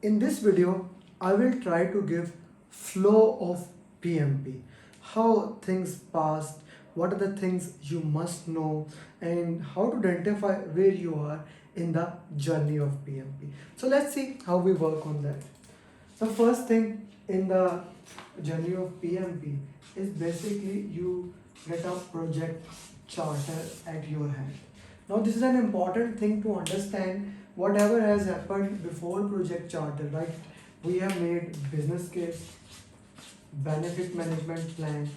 In this video, I will try to give flow of PMP, how things passed, what are the things you must know, and how to identify where you are in the journey of PMP. So let's see how we work on that. The first thing in the journey of PMP is basically you get a project charter at your hand. Now this is an important thing to understand. Whatever has happened before project charter, right? We have made business case, benefit management plan,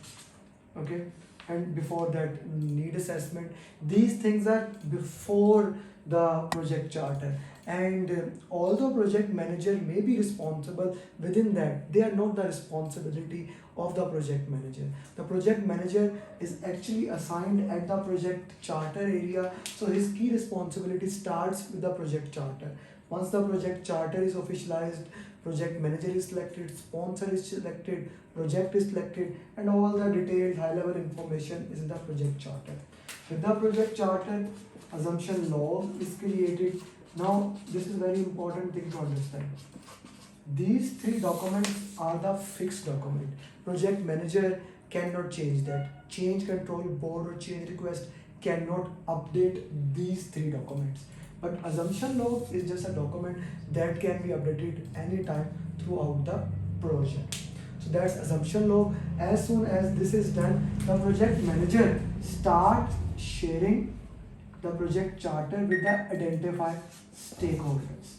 okay, and before that need assessment. These things are before the project charter, and although project manager may be responsible within that, they are not the responsibility of the project manager. The project manager is actually assigned at the project charter area, so his key responsibility starts with the project charter. Once the project charter is officialized, project manager is selected, sponsor is selected, project is selected, and all the detailed high level information is in the project charter. With the project charter, assumption log is created. Now this is very important thing to understand. These three documents are the fixed document. Project manager cannot change that. Change control board or change request cannot update these three documents. But assumption log is just a document that can be updated anytime throughout the project. So that's assumption log. As soon as this is done, the project manager start sharing the project charter with the identified stakeholders,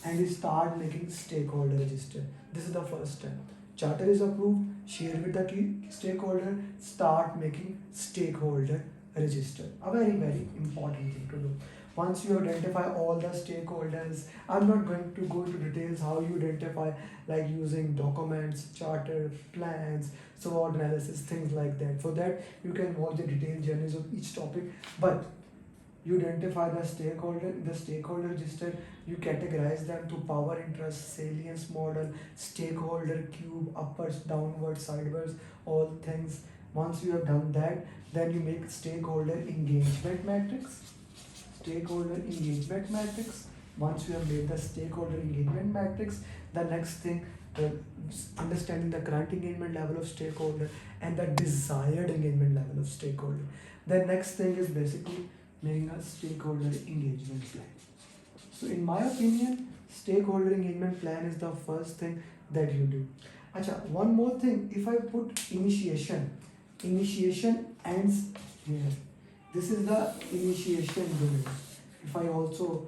and you start making stakeholder register. This is the first step. Charter is approved, share with the key stakeholder, start making stakeholder register. A very, very important thing to do. Once you identify all the stakeholders, I'm not going to go into details how you identify, like using documents, charter, plans, SWOT analysis, things like that. For that, you can watch the detailed journeys of each topic. But you identify the stakeholder in the stakeholder register, you categorize them to power, interest, salience model, stakeholder cube, uppers, downwards, sideways, all things. Once you have done that, then you make stakeholder engagement matrix. Stakeholder engagement matrix. Once you have made the stakeholder engagement matrix, the next thing, understanding the current engagement level of stakeholder and the desired engagement level of stakeholder. The next thing is basically making a stakeholder engagement plan. So in my opinion, stakeholder engagement plan is the first thing that you do. Acha, one more thing, if I put initiation ends here. This is the initiation unit. If I also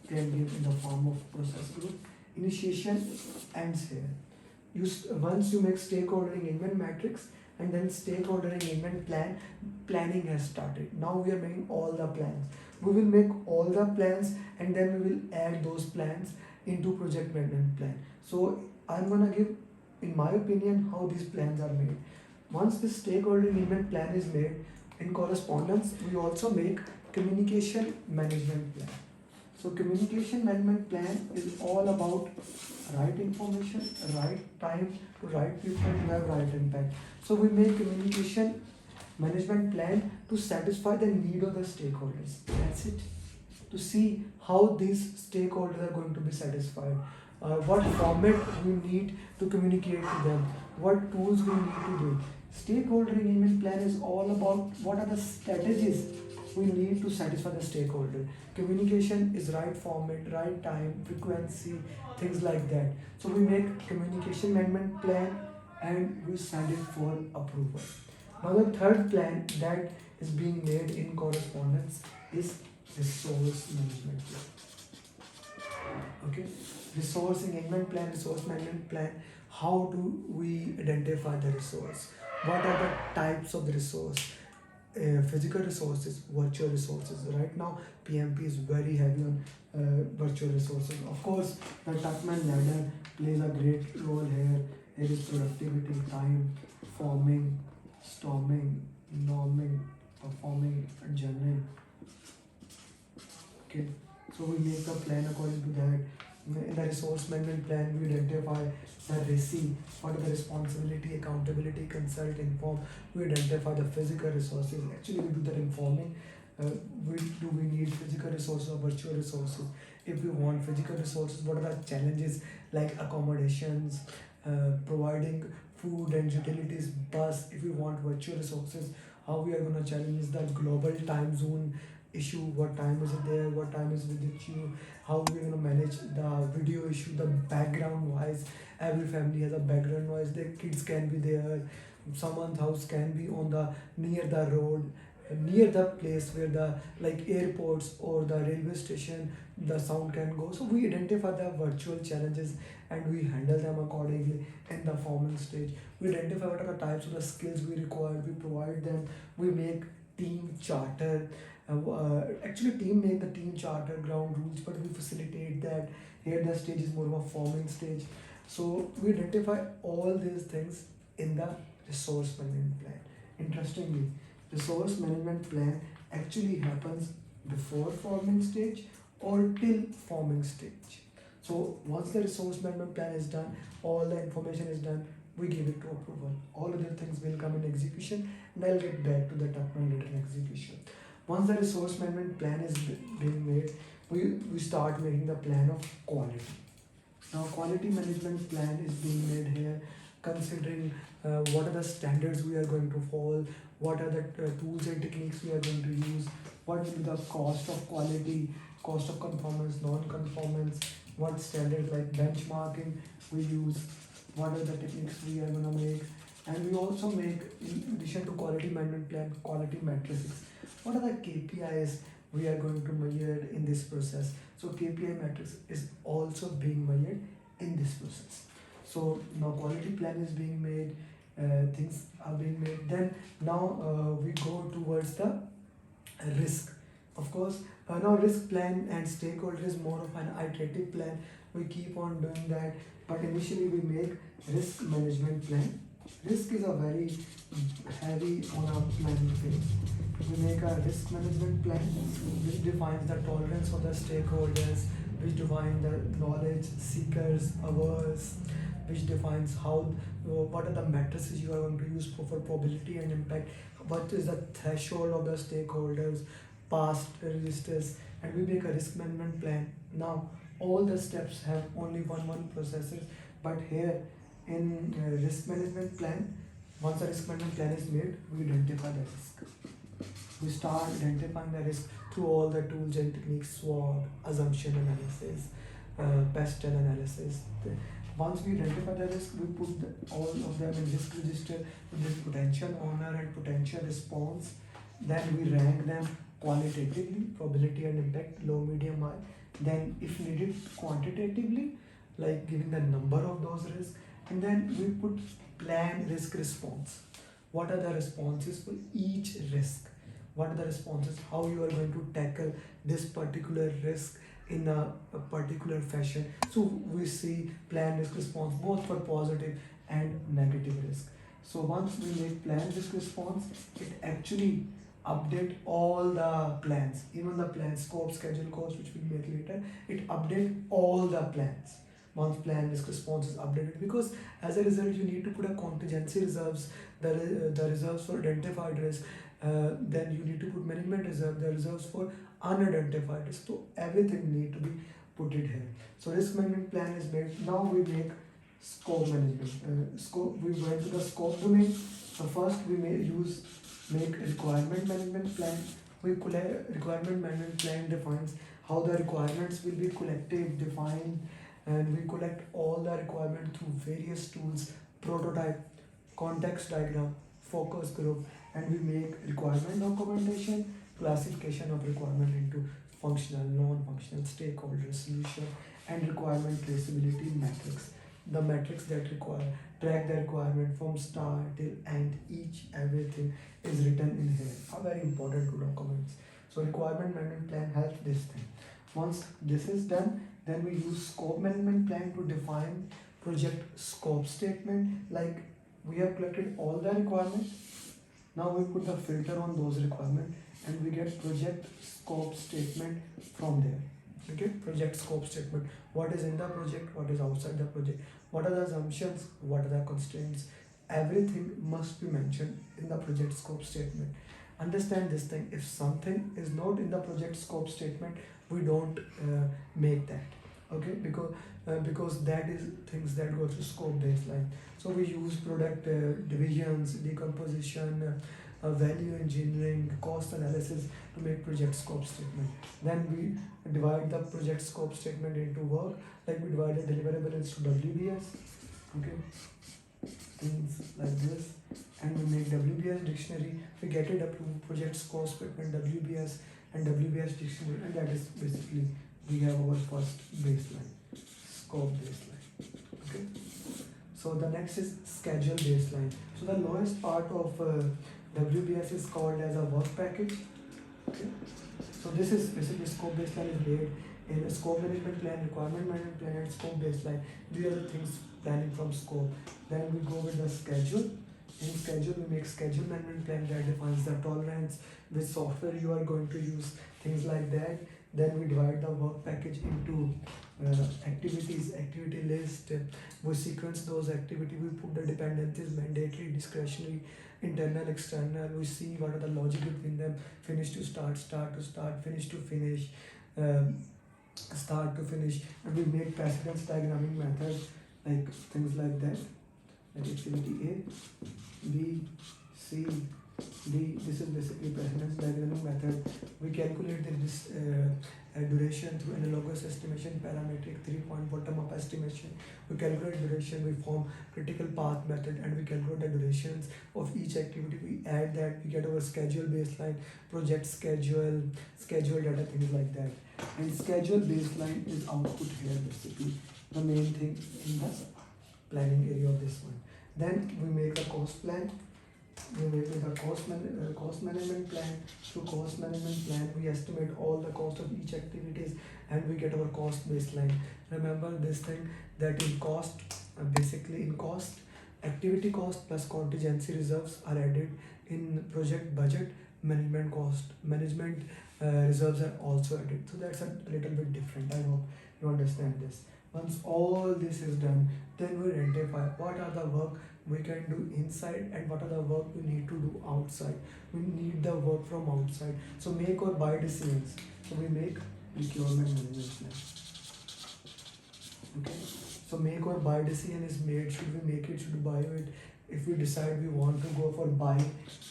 can give in the form of process group, initiation ends here. Once you make stakeholder engagement matrix, and then stakeholder engagement plan, planning has started. Now we are making all the plans. We will make all the plans, and then we will add those plans into project management plan. So I'm gonna give, in my opinion, how these plans are made. Once the stakeholder engagement plan is made, in correspondence we also make communication management plan. So communication management plan is all about right information, right time to right people to have right impact. So we make communication management plan to satisfy the need of the stakeholders. That's it. To see how these stakeholders are going to be satisfied, what format we need to communicate to them, what tools we need to do. Stakeholder engagement plan is all about what are the strategies we need to satisfy the stakeholder. Communication is right format, right time, frequency, things like that. So we make communication management plan and we send it for approval. Now the third plan that is being made in correspondence is resource management plan. Okay, resource engagement plan, resource management plan. How do we identify the resource? What are the types of the resource? Physical resources, virtual resources. Right now, PMP is very heavy on virtual resources. Of course, the Tuckman ladder plays a great role here. It is productivity, time, forming, storming, norming, performing, and journaling. Okay, so we make a plan according to that. In the resource management plan, we identify the RISI, what are the responsibility, accountability, consult, inform. We identify the physical resources. Actually, we do that informing. We need physical resources or virtual resources. If we want physical resources, what are the challenges like accommodations, providing food and utilities, bus. If we want virtual resources, how we are going to challenge the global time zone issue, what time is it there, what time is with you, how we are going to manage the video issue, the background noise. Every family has a background noise, their kids can be there, someone's house can be on the near the road, near the place where the like airports or the railway station the sound can go. So we identify the virtual challenges and we handle them accordingly in the forming stage. We identify what are the types of the skills we require, we provide them, we make team charter. Actually team make the team charter ground rules, but we facilitate that. Here the stage is more of a forming stage. So we identify all these things in the resource management plan. Interestingly, resource management plan actually happens before forming stage or till forming stage. So once the resource management plan is done, all the information is done, we give it to approval. All other things will come in execution, and I'll get back to the document later in execution. Once the resource management plan is being made, we start making the plan of quality. Now quality management plan is being made here, considering what are the standards we are going to follow, what are the tools and techniques we are going to use, what will be the cost of quality, cost of conformance, non-conformance, what standards like benchmarking we use, what are the techniques we are going to make, and we also make, in addition to quality management plan, quality metrics. What are the KPIs we are going to measure in this process? So KPI matrix is also being measured in this process. So now quality plan is being made, things are being made. Then now we go towards the risk. Of course, now risk plan and stakeholder is more of an iterative plan. We keep on doing that, but initially we make risk management plan. Risk is a very heavy on our planning phase. We make a risk management plan which defines the tolerance for the stakeholders, which define the knowledge seekers, hours, which defines how what are the matrices you are going to use for probability and impact, what is the threshold of the stakeholders, past registers, and we make a risk management plan. Now all the steps have only one processes, but here in risk management plan, once the risk management plan is made, we identify the risk. We start identifying the risk through all the tools and techniques, SWOT, assumption analysis, PESTEL analysis. Once we identify the risk, we put all of them in risk register with potential owner and potential response. Then we rank them qualitatively, probability and impact, low, medium, high. Then if needed, quantitatively, like giving the number of those risks. And then we put plan risk response. What are the responses for each risk? What are the responses? How you are going to tackle this particular risk in a particular fashion. So we see plan risk response both for positive and negative risk. So once we make plan risk response, it actually update all the plans, even the plan scope, schedule, cost, which we make later. It update all the plans once plan risk response is updated, because as a result you need to put a contingency reserves, the reserves for identified risk, then you need to put management reserve, the reserves for unidentified risk. So everything need to be put it here. So risk management plan is made. Now we make scope management. Scope, we went to the scope domain. So first we may make requirement management plan. We collect requirement management plan defines how the requirements will be collected, defined, and we collect all the requirement through various tools, prototype, context diagram, focus group, and we make requirement documentation, classification of requirement into functional, non-functional, stakeholder, solution, and requirement traceability metrics. The metrics that require track the requirement from start till end, each everything is written in here. Are very important to documents. So requirement management plan helps this thing. Once this is done, then we use scope management plan to define project scope statement. Like we have collected all the requirements. Now we put the filter on those requirements and we get project scope statement from there. Okay, project scope statement. What is in the project, what is outside the project, what are the assumptions, what are the constraints. Everything must be mentioned in the project scope statement. Understand this thing. If something is not in the project scope statement, we don't make that. Okay, because that is things that go through scope baseline. So we use product divisions, decomposition, value engineering, cost analysis to make project scope statement. Then we divide the project scope statement into work, like we divide the deliverable into WBS. Okay, things like this, and we make WBS dictionary. We get it approved project scope statement WBS and WBS dictionary, and that is basically we have our first baseline, scope baseline. Okay, so the next is schedule baseline. So the lowest part of WBS is called as a work package. Okay, so this is basically scope baseline is made in a scope management plan, requirement management plan, and scope baseline. These are the things planning from scope. Then we go with the schedule. In schedule, we make schedule management plan that defines the tolerance, which software you are going to use, things like that. Then we divide the work package into activities, activity list. We sequence those activities. We put the dependencies, mandatory, discretionary, internal, external. We see what are the logic between them. Finish to start, start to start, finish to finish, start to finish. And we make precedence diagramming method, like things like that. Like activity A, B, C, D. This is basically precedence diagramming method. We calculate this duration through analogous estimation, parametric 3-point bottom-up estimation. We calculate duration, we form critical path method, and we calculate the durations of each activity. We add that, we get our schedule baseline, project schedule, schedule data, things like that. And schedule baseline is output here, basically the main thing in the planning area of this one. Then we make a cost plan. We make a cost management plan. Through cost management plan, we estimate all the cost of each activities, and we get our cost baseline. Remember this thing, that in cost, basically in cost, activity cost plus contingency reserves are added. In project budget, management cost, management reserves are also added. So that's a little bit different. I hope you understand this. Once all this is done, then we identify what are the work we can do inside and what are the work we need to do outside. We need the work from outside. So make or buy decisions. So we make procurement management plan. Okay. So make or buy decision is made. Should we make it? Should we buy it? If we decide we want to go for buy,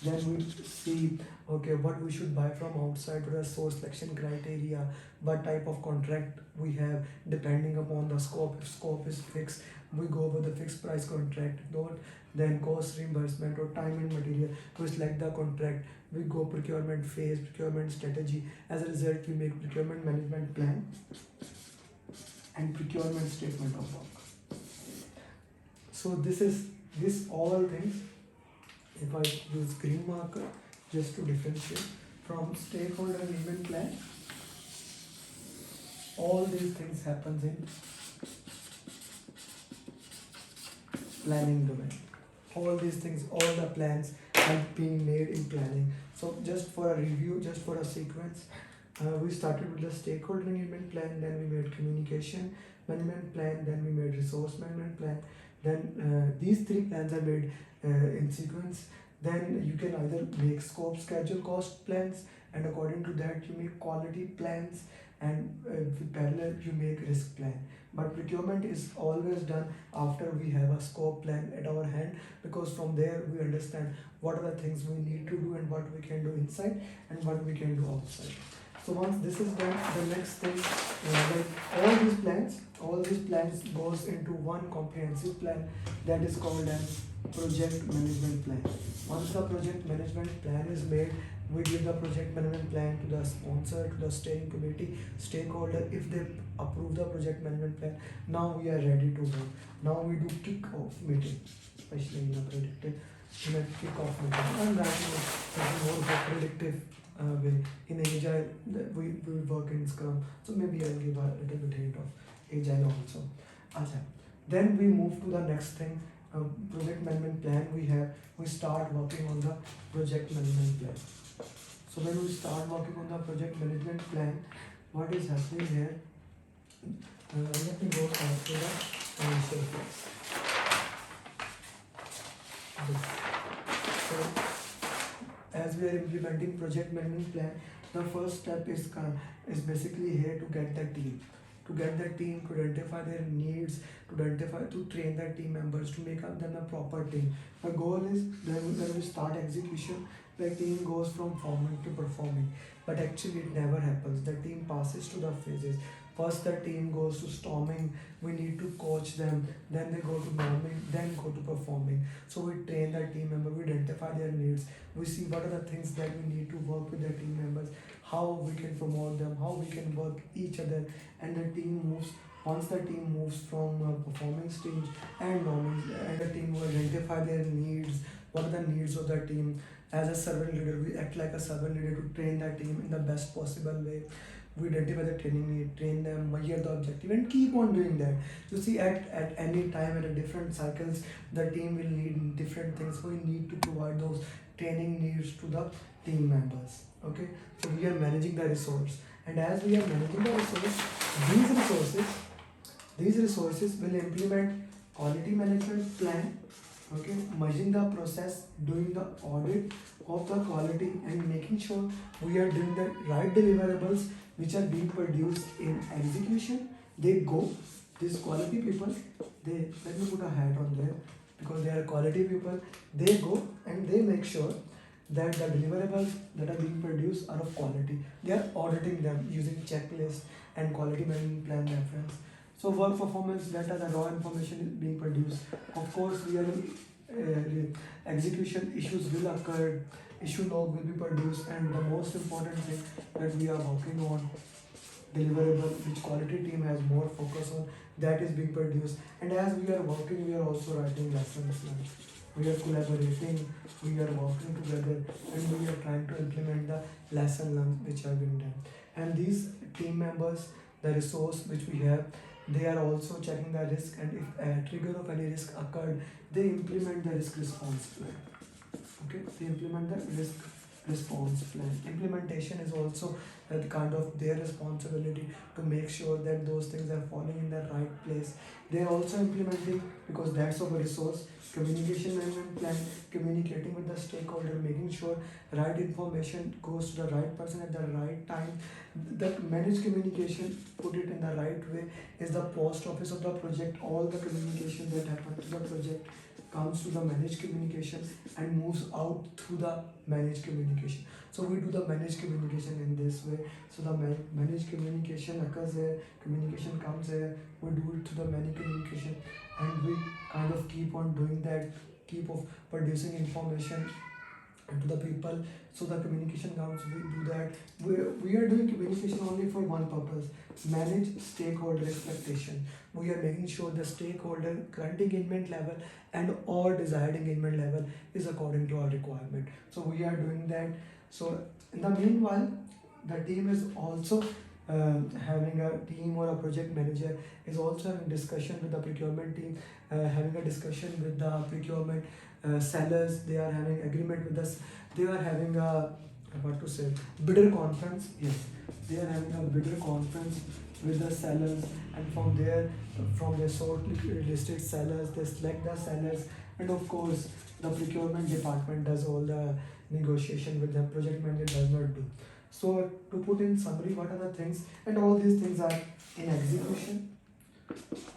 then we see, okay, what we should buy from outside, what are source selection criteria, what type of contract we have, depending upon the scope. If scope is fixed, we go with the fixed price contract. Don't then cost reimbursement or time and material. We select the contract. We go procurement phase, procurement strategy. As a result, we make procurement management plan and procurement statement of work. So this all things, if I use green marker just to differentiate from stakeholder engagement plan, all these things happens in planning domain. All these things, all the plans are being made in planning. So just for a review, just for a sequence, we started with the stakeholder engagement plan, then we made communication management plan, then we made resource management plan. Then these three plans are made in sequence. Then you can either make scope, schedule, cost plans, and according to that you make quality plans, and with parallel you make risk plan. But procurement is always done after we have a scope plan at our hand, because from there we understand what are the things we need to do and what we can do inside and what we can do outside. So once this is done, the next thing, like all these plans goes into one comprehensive plan that is called as project management plan. Once the project management plan is made, we give the project management plan to the sponsor, to the steering committee, stakeholder. If they approve the project management plan, now we are ready to go. Now we do kick-off meeting, especially in a kick-off meeting. I'm writing more of a predictive way. In Agile, we work in Scrum, so maybe I'll give a little bit hint of Agile also. Agile. Then we move to the next thing, project management plan. We start working on the project management plan. So when we start working on the project management plan, what is happening here? Let me go back to the initial phase. So as we are implementing project management plan, The first step is basically here to get the team, to identify their needs, to train their team members, to make up them a proper team. The goal is then when we start execution, the team goes from forming to performing, but actually it never happens. The team passes to the phases. First, the team goes to storming. We need to coach them. Then they go to norming. Then go to performing. So we train the team member. We identify their needs. We see what are the things that we need to work with the team members. How we can promote them. How we can work each other. And the team moves. Once the team moves from performing stage and norming, and the team will identify their needs. What are the needs of the team? As a servant leader, we act like a servant leader to train the team in the best possible way. We identify the training need, train them, measure the objective, and keep on doing that. You see, at any time, at a different cycles, the team will need different things. So we need to provide those training needs to the team members. Okay, so we are managing the resource, and as we are managing the resource, these resources, these resources will implement quality management plan. Okay, measuring the process, doing the audit of the quality, and making sure we are doing the right deliverables which are being produced in execution. They go, these quality people, they, let me put a hat on there because they are quality people. They go and they make sure that the deliverables that are being produced are of quality. They are auditing them using checklist and quality management plan reference. So work performance data, the raw information is being produced. Of course, we are in execution, issues will occur, issue log will be produced, and the most important thing that we are working on, deliverable, which quality team has more focus on, that is being produced. And as we are working, we are also writing lessons plans. We are collaborating, we are working together, and we are trying to implement the lesson learned which are being done. And these team members, the resource which we have, they are also checking the risk, and if a trigger of any risk occurred, they implement the risk response plan. Okay, they implement the risk response plan. Implementation is also kind of their responsibility to make sure that those things are falling in the right place. They are also implementing, because that's our resource, communication management plan, communicating with the stakeholder, making sure right information goes to the right person at the right time. The managed communication, put it in the right way, is the post office of the project. All the communication that happens to the project comes to the managed communication and moves out through the managed communication. So we do the managed communication in this way. So the managed communication occurs here, communication comes here, we do it through the managed communication, and we kind of keep on doing that, keep of producing information to the people. So the communication counts, we do that. We are doing communication only for one purpose: manage stakeholder expectation. We are making sure the stakeholder current engagement level and or desired engagement level is according to our requirement. So we are doing that. So in the meanwhile, the team is also having a team, or a project manager is also having discussion with the procurement team, having a discussion with the procurement sellers. They are having agreement with us. They are having a, what to say, bidder conference. Yes, they are having a bidder conference with the sellers, and from there, from their shortlisted sellers, they select the sellers, and of course the procurement department does all the negotiation with them. Project manager does not do. So to put in summary, what are the things, and all these things are in execution.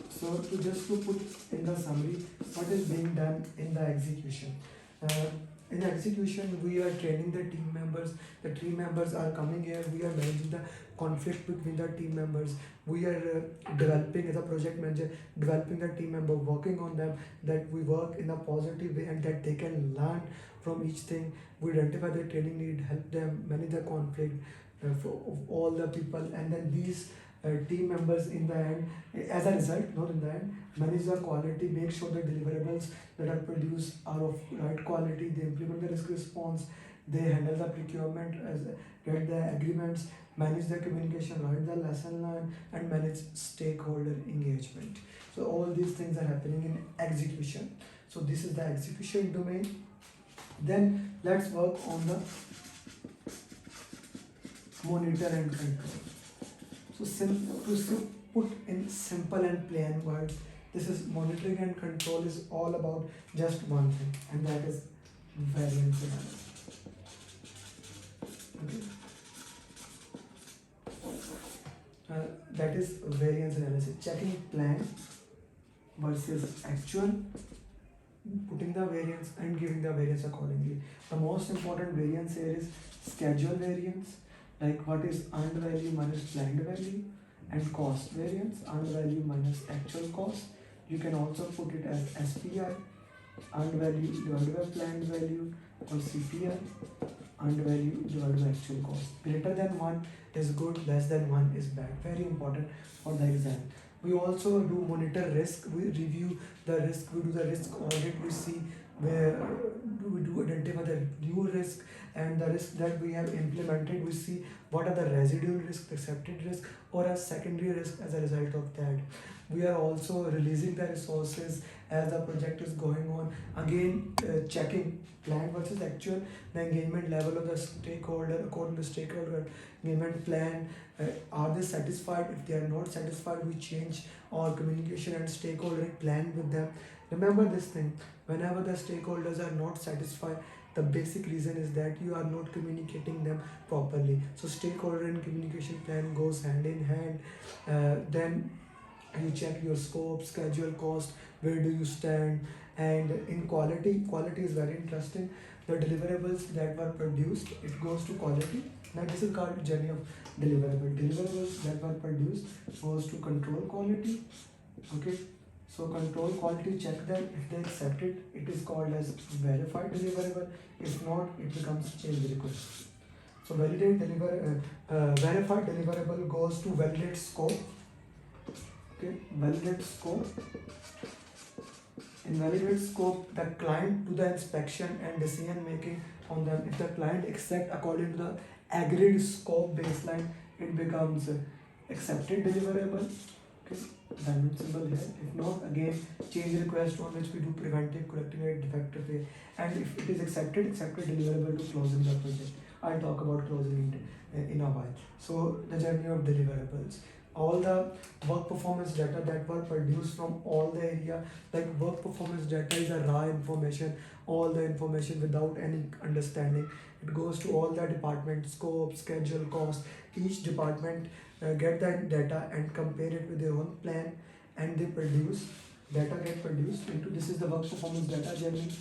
So to put in the summary, what is being done in the execution. Uh, in execution, we are training the team members. The team members are coming here. We are managing the conflict between the team members. We are developing, as a project manager, developing the team member, working on them, that we work in a positive way and that they can learn from each thing. We identify their training need, help them manage the conflict of all the people, and then these team members in the end, as a result, not in the end, manage the quality, make sure the deliverables that are produced are of right quality. They implement the risk response, they handle the procurement, get the agreements, manage the communication, write the lesson learned, and manage stakeholder engagement. So all these things are happening in execution. So this is the execution domain. Then let's work on the monitor and control. So put in simple and plain words, this is monitoring and control is all about just one thing, and that is variance analysis. Okay. that is variance analysis, checking plan versus actual, putting the variance and giving the variance accordingly. The most important variance here is schedule variance, like what is earned value minus planned value, and cost variance, earned value minus actual cost. You can also put it as SPI, earned value divided by planned value, or CPI, earned value divided by actual cost. Greater than 1 is good, less than 1 is bad. Very important for the exam. We also do monitor risk, we review the risk, we do the risk audit, we see where we do identify the new risk and the risk that we have implemented, we see what are the residual risk, accepted risk, or a secondary risk as a result of that. We are also releasing the resources as the project is going on. Again, checking plan versus actual, the engagement level of the stakeholder according to stakeholder engagement plan. Are they satisfied? If they are not satisfied, we change our communication and stakeholder plan with them. Remember this thing, whenever the stakeholders are not satisfied, the basic reason is that you are not communicating them properly. So stakeholder and communication plan goes hand in hand. Then you check your scope, schedule, cost, where do you stand. And in quality is very interesting. The deliverables that were produced, it goes to quality. Now this is called journey of deliverables that were produced goes to control quality. Okay, so control quality, check them. If they accept it, it is called as verified deliverable. If not, it becomes change request. So verified deliverable goes to validate scope. Okay, validate scope. In validate scope, the client do the inspection and decision making on them. If the client accept according to the agreed scope baseline, it becomes accepted deliverable. Okay, diamond symbol here. If not, again change request on which we do preventive, corrective, and defective way. And if it is accepted deliverable to closing the project. I'll talk about closing in a while. So the journey of deliverables. All the work performance data that were produced from all the area, like work performance data is a raw information, all the information without any understanding. It goes to all the department, scope, schedule, cost. Each department get that data and compare it with their own plan, and they produce, data get produced into, this is the work performance data journey,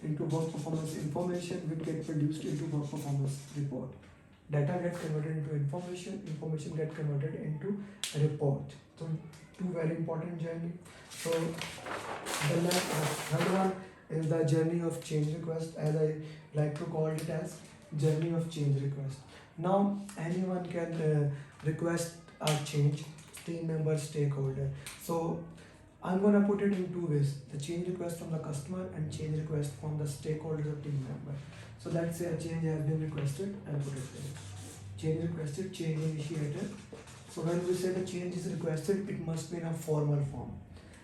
into work performance information which get produced into work performance report. Data get converted into information get converted into a report. So two very important journey. So the third one is the journey of change request, as I like to call it as journey of change request. Now anyone can request a change, team member, stakeholder. So I'm gonna put it in two ways: the change request from the customer and change request from the stakeholders or team member. So let's say a change has been requested, I'll put it there. Change requested, change initiated. So when we say the change is requested, it must be in a formal form.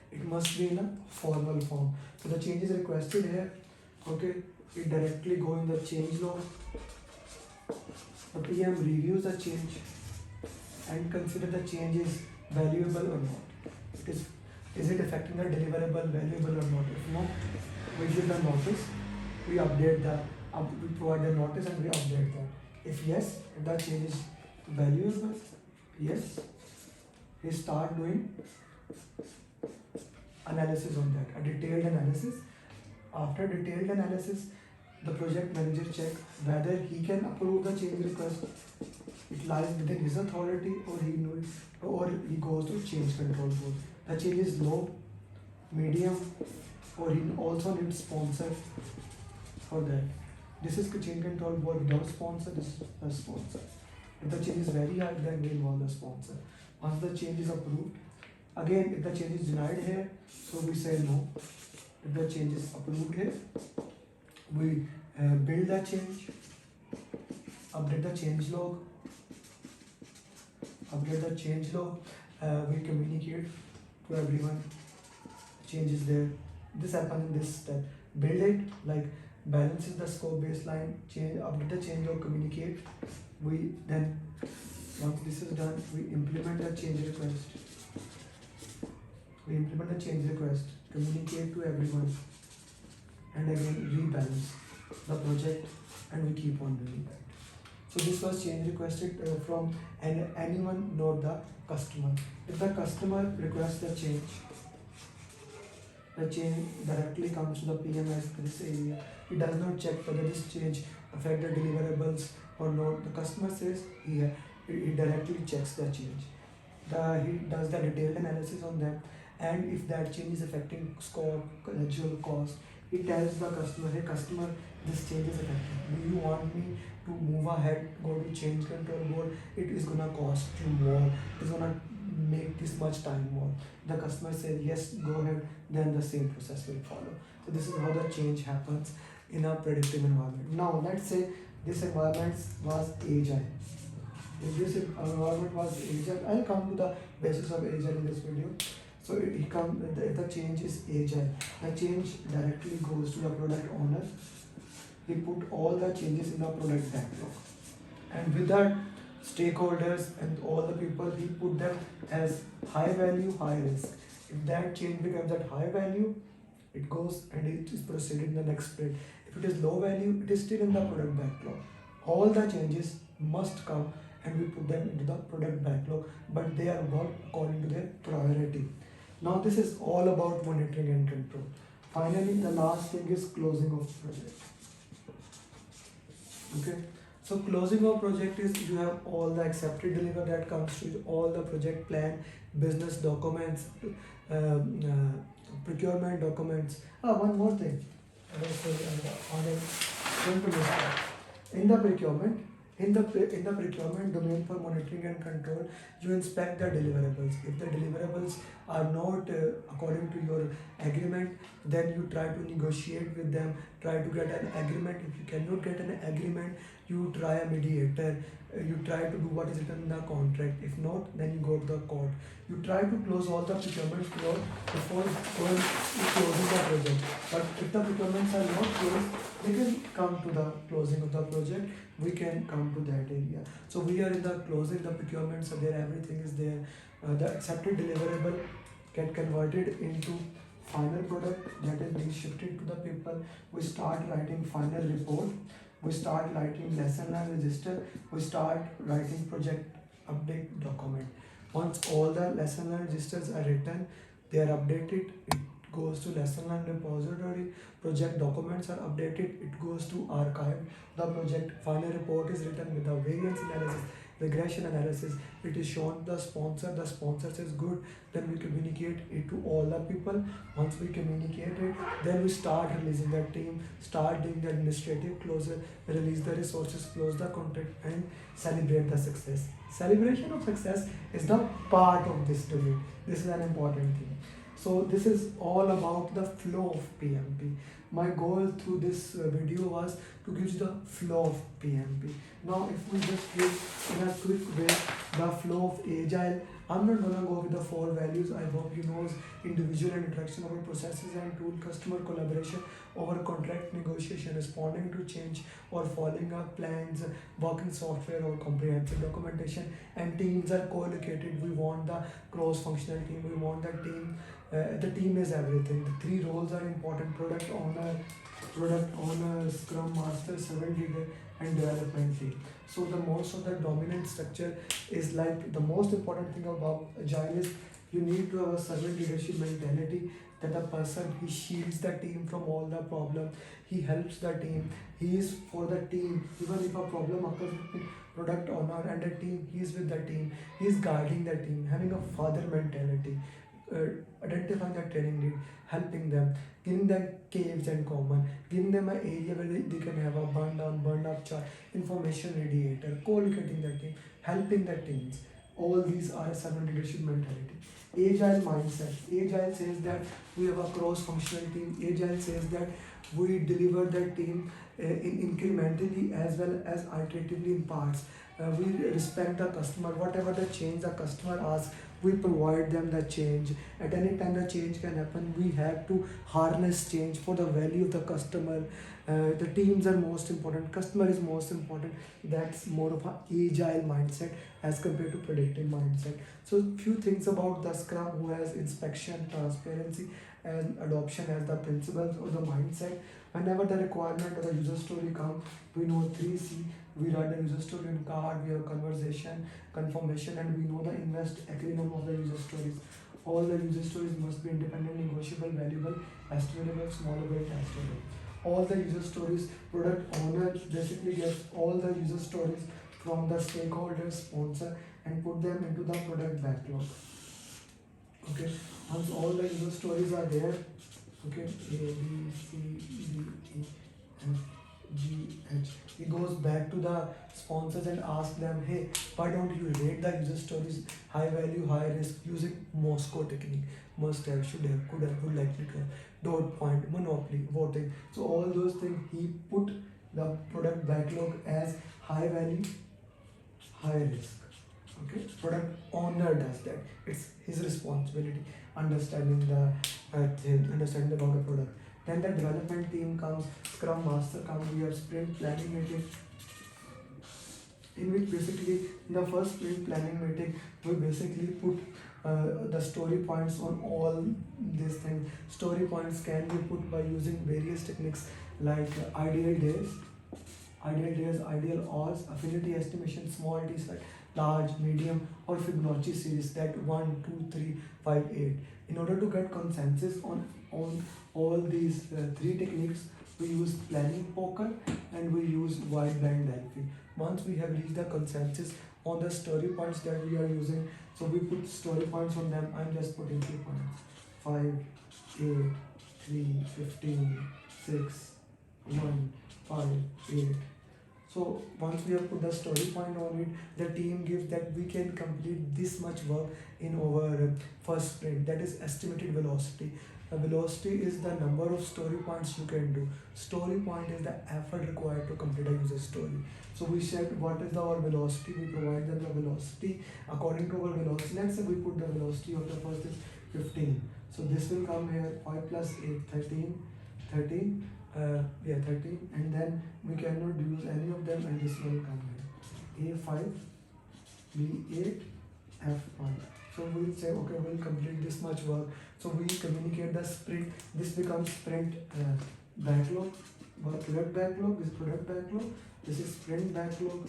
It must be in a formal form. So the change is requested here. Okay, it directly go in the change log. The PM reviews the change and consider the change is valuable or not. Is it affecting the deliverable, valuable or not? If no, we give the notice. We update the we provide the notice and we update that. If yes, if the change is valuable, yes, we start doing analysis on that, a detailed analysis. After detailed analysis, the project manager check whether he can approve the change request. It lies within his authority, or he goes to change control board. The change is low, medium, or he also needs sponsor for that. This is the change control board without sponsor, this is a sponsor. If the change is very high, then we involve the sponsor. Once the change is approved, again if the change is denied here, so we say no. If the change is approved here, we build the change, update the change log, we communicate to everyone, change is there. This happens in this step. Build it, like balances the scope baseline, change, update the change log, communicate. We then, once this is done, we implement the change request. Communicate to everyone, and again rebalance the project, and we keep on doing that. So this was change requested from anyone, not the customer. If the customer requests the change directly comes to the PMS this area. He does not check whether this change affect the deliverables or not. The customer says he directly checks the change. He does the detailed analysis on them, and if that change is affecting scope, actual cost, he tells the customer, hey customer, this change is affecting. Do you want me to move ahead, go to change control board? It is gonna cost you more. It is gonna make this much time more. The customer says yes, go ahead. Then the same process will follow. So this is how the change happens in a predictive environment. Now let's say this environment was agile. If this environment was agile, I'll come to the basis of agile in this video. So if the change is agile, the change directly goes to the product owner. He put all the changes in the product backlog, and with that, stakeholders and all the people, he put them as high value, high risk. If that change becomes at high value, it goes and it is proceeded in the next sprint. If it is low value, it is still in the product backlog. All the changes must come and we put them into the product backlog, but they are worked according to their priority. Now this is all about monitoring and control. Finally, the last thing is closing of project. Okay, so closing of project is you have all the accepted deliver that comes to all the project plan, business documents, procurement documents. One more thing. In the procurement, in the procurement domain for monitoring and control, you inspect the deliverables. If the deliverables are not according to your agreement, then you try to negotiate with them, try to get an agreement. If you cannot get an agreement, you try a mediator. You try to do what is written in the contract. If not, then you go to the court. You try to close all the procurement clause before closing the project. But if the procurements are not closed, we can come to the closing of the project. We can come to that area. So we are in the closing the procurement. So there everything is there. The accepted deliverable get converted into final product that is being shifted to the people. We start writing final report. We start writing lesson learned register. We start writing project update document. Once all the lesson learned registers are written, they are updated. It goes to lesson learned repository. Project documents are updated. It goes to archive. The project final report is written with the variance analysis, regression analysis. It is shown to the sponsor. The sponsor says good. Then we communicate it to all the people. Once we communicate it, then we start releasing the team, start doing the administrative closure, release the resources, close the contract, and celebrate the success. Celebration of success is the part of this domain. This is an important thing. So this is all about the flow of PMP. My goal through this video was to give you the flow of PMP. Now if we just give in a quick way the flow of Agile, I'm not gonna go with the 4 values. I hope you know individual and interaction over processes and tool, customer collaboration over contract negotiation, responding to change or following up plans, working software or comprehensive documentation, and teams are co-located. We want the cross-functional team. We want the team. The team is everything. The 3 roles are important: product owner, scrum master, servant leader, and development team. So the most of the dominant structure is like the most important thing about Agile is you need to have a servant leadership mentality, that the person, he shields the team from all the problem, he helps the team, he is for the team. Even if a problem occurs between product owner and the team, he is with the team, he is guiding the team, having a father mentality, identifying the training need, helping them, giving them caves and common, giving them an area where they can have a burn down, burn up chart, information radiator, co-locating the team, helping the teams. All these are a servant leadership mentality. Agile mindset. Agile says that we have a cross-functional team. Agile says that we deliver the team incrementally as well as iteratively in parts. We respect the customer. Whatever the change the customer asks, we provide them the change. At any time the change can happen. We have to harness change for the value of the customer. The teams are most important. Customer is most important. That's more of an agile mindset. as compared to predictive mindset. So few things about the Scrum, who has inspection, transparency, and adoption as the principles or the mindset. Whenever the requirement or the user story come, we know 3C. We write the user story in card, we have conversation, confirmation, and we know the invest acronym of the user stories. All the user stories must be independent, negotiable, valuable, estimable, smallable, testable. All the user stories, product owner basically gets all the user stories from the stakeholder sponsor and put them into the product backlog. Okay, once all the user stories are there, okay, A, B, C, D, E, F, G, H. He goes back to the sponsors and asks them, hey, why don't you rate the user stories high value, high risk using Moscow technique? Must have, should have, could have, would likely to have, dot point, monopoly, voting. So all those things he put the product backlog as high value, high risk. Okay, product owner does that. It's his responsibility. Understanding the understanding about the product. Then the development team comes, Scrum Master comes. We have sprint planning meeting, in which basically in the first sprint planning meeting we basically put the story points on all these things. Story points can be put by using various techniques like ideal days, ideal odds, affinity estimation, small t set, large, medium, or Fibonacci series, that 1, 2, 3, 5, 8. In order to get consensus on all these three techniques, we use planning poker and we use wide band Delphi. Once we have reached the consensus on the story points that we are using, so we put story points on them. I'm just putting 3 points: 5, 8, 3, 15, 6, 1, 5, 8. So once we have put the story point on it, the team gives that we can complete this much work in our first sprint. That is estimated velocity. Velocity is the number of story points you can do. Story point is the effort required to complete a user story. So we said what is our velocity. We provide them the velocity according to our velocity. Let's say we put the velocity of the first is 15. So this will come here 5 plus 8, 13, 13. 13, and then we cannot use any of them, and this will come here A5, B8, F1. So we'll say okay, we'll complete this much work. So we communicate the sprint. This becomes sprint backlog, product backlog. This product backlog, this is sprint backlog.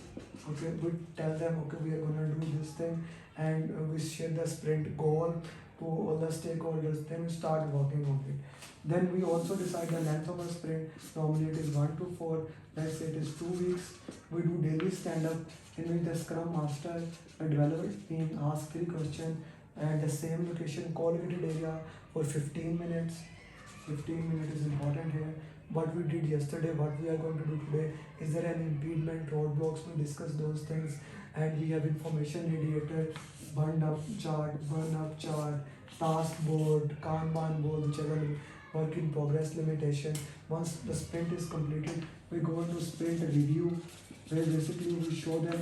Okay, we tell them okay, we are gonna do this thing, and we share the sprint goal to all the stakeholders. Then we start working on it. Then we also decide the length of a sprint. Normally it is 1 to 4. Let's say it is 2 weeks. We do daily stand-up in which the Scrum Master, the developer team asks 3 questions at the same location, co-located area for 15 minutes. 15 minutes is important here. What we did yesterday, what we are going to do today. Is there any impediment, roadblocks? We discuss those things, and we have information radiator, burn up chart, task board, Kanban board, whichever work in progress limitation. Once the sprint is completed, we go into sprint review, where basically we show them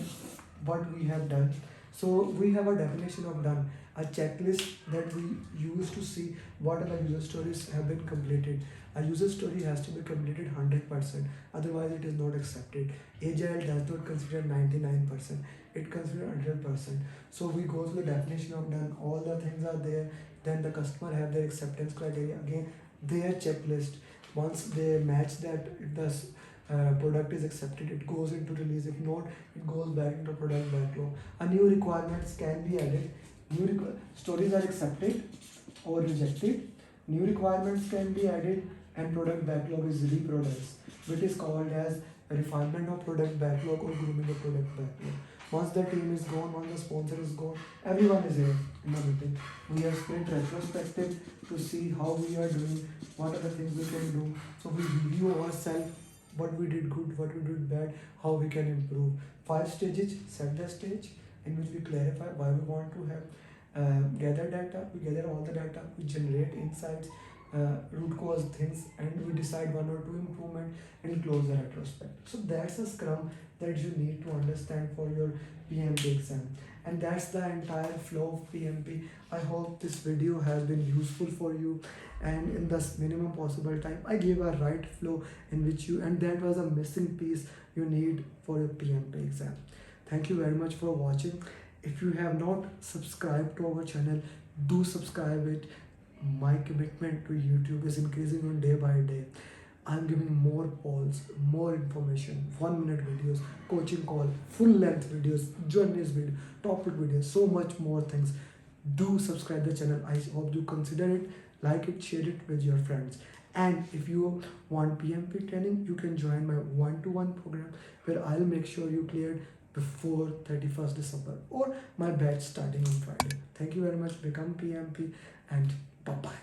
what we have done. So we have a definition of done, a checklist that we use to see what are the user stories have been completed. A user story has to be completed 100%, otherwise it is not accepted. Agile does not consider 99%, it considers 100%. So we go through the definition of done, all the things are there. Then the customer have their acceptance criteria, again their checklist. Once they match that, if the product is accepted, it goes into release. If not, it goes back into product backlog. A new requirements can be added. Stories are accepted or rejected. New requirements can be added, and product backlog is reproduced, which is called as refinement of product backlog or grooming of product backlog. Once the team is gone, once the sponsor is gone, everyone is here in the meeting. We have sprint retrospective to see how we are doing, what are the things we can do. So we review ourselves, what we did good, what we did bad, how we can improve. 5 stages: set the stage, in which we clarify why we want to have gather data. We gather all the data, we generate insights, root cause things, and we decide 1 or 2 improvement and close the retrospect. So that's a scrum that you need to understand for your PMP exam, and that's the entire flow of PMP. I hope this video has been useful for you, and in the minimum possible time I gave a right flow in which you, and that was a missing piece you need for your PMP exam. Thank you very much for watching. If you have not subscribed to our channel, do subscribe it. My commitment to YouTube is increasing on day by day. I'm giving more polls, more information, 1 minute videos, coaching call, full length videos, journeys video, topic videos, so much more things. Do subscribe the channel. I hope you consider it, like it, share it with your friends. And if you want PMP training, you can join my one-to-one program where I'll make sure you cleared before 31st December or my batch starting on Friday. Thank you very much. Become PMP and bye bye.